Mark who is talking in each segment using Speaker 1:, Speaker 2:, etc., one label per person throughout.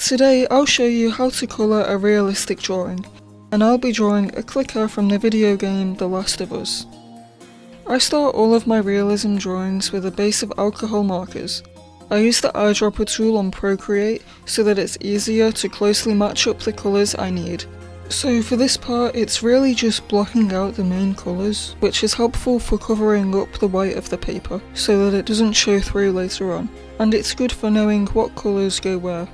Speaker 1: Today I'll show you how to colour a realistic drawing, and I'll be drawing a clicker from the video game The Last of Us. I start all of my realism drawings with a base of alcohol markers. I use the eyedropper tool on Procreate so that it's easier to closely match up the colours I need. So for this part it's really just blocking out the main colours, which is helpful for covering up the white of the paper so that it doesn't show through later on, and it's good for knowing what colours go where.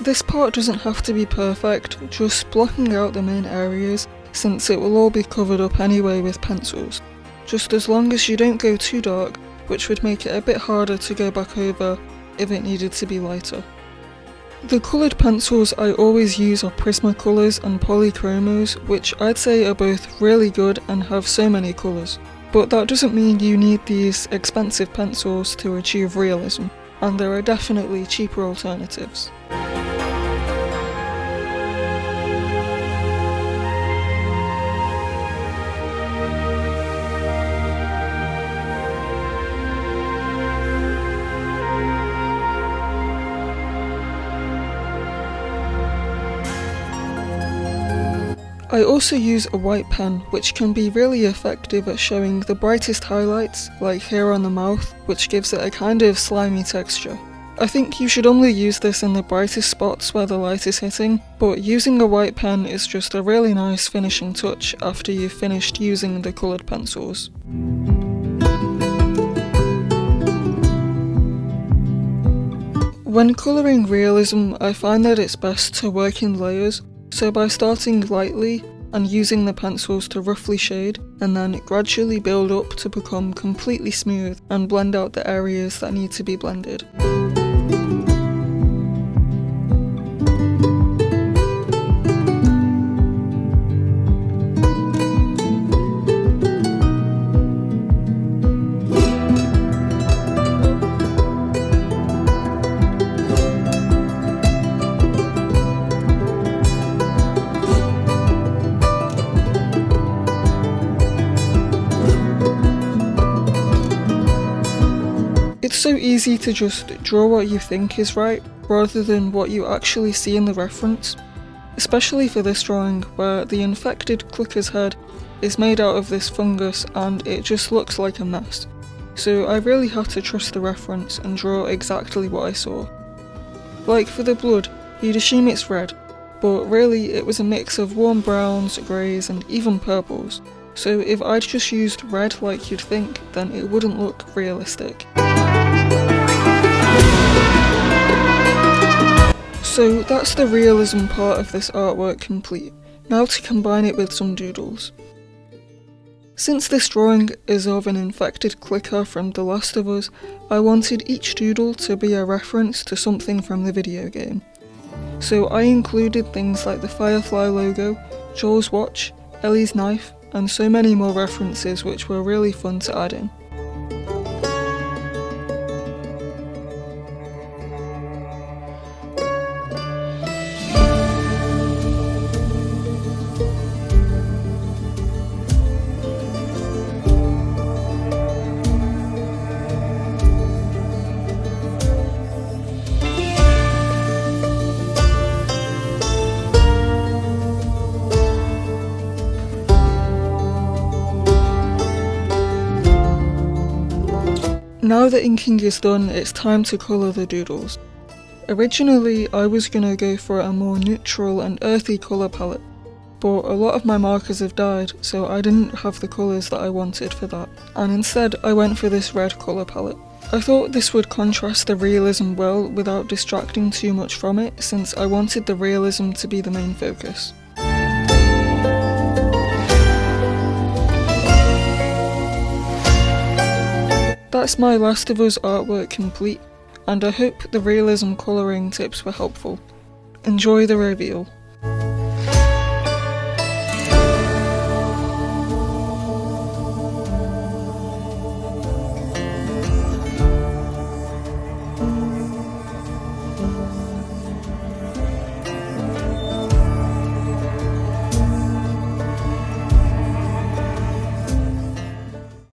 Speaker 1: This part doesn't have to be perfect, just blocking out the main areas since it will all be covered up anyway with pencils, just as long as you don't go too dark, which would make it a bit harder to go back over if it needed to be lighter. The coloured pencils I always use are Prismacolors and polychromes, which I'd say are both really good and have so many colours. But that doesn't mean you need these expensive pencils to achieve realism, and there are definitely cheaper alternatives. I also use a white pen, which can be really effective at showing the brightest highlights, like here on the mouth, which gives it a kind of slimy texture. I think you should only use this in the brightest spots where the light is hitting, but using a white pen is just a really nice finishing touch after you've finished using the coloured pencils. When colouring realism, I find that it's best to work in layers. So by starting lightly and using the pencils to roughly shade, and then gradually build up to become completely smooth and blend out the areas that need to be blended. It's so easy to just draw what you think is right, rather than what you actually see in the reference, especially for this drawing where the infected clicker's head is made out of this fungus and it just looks like a mess. So I really had to trust the reference and draw exactly what I saw. Like for the blood, you'd assume it's red, but really it was a mix of warm browns, greys and even purples. So if I'd just used red like you'd think, then it wouldn't look realistic. So that's the realism part of this artwork complete. Now to combine it with some doodles. Since this drawing is of an infected clicker from The Last of Us, I wanted each doodle to be a reference to something from the video game. So I included things like the Firefly logo, Joel's watch, Ellie's knife, and so many more references which were really fun to add in. Now that inking is done, it's time to colour the doodles. Originally I was gonna go for a more neutral and earthy colour palette, but a lot of my markers have died, so I didn't have the colours that I wanted for that, and instead I went for this red colour palette. I thought this would contrast the realism well without distracting too much from it, since I wanted the realism to be the main focus. That's my Last of Us artwork complete, and I hope the realism colouring tips were helpful. Enjoy the reveal.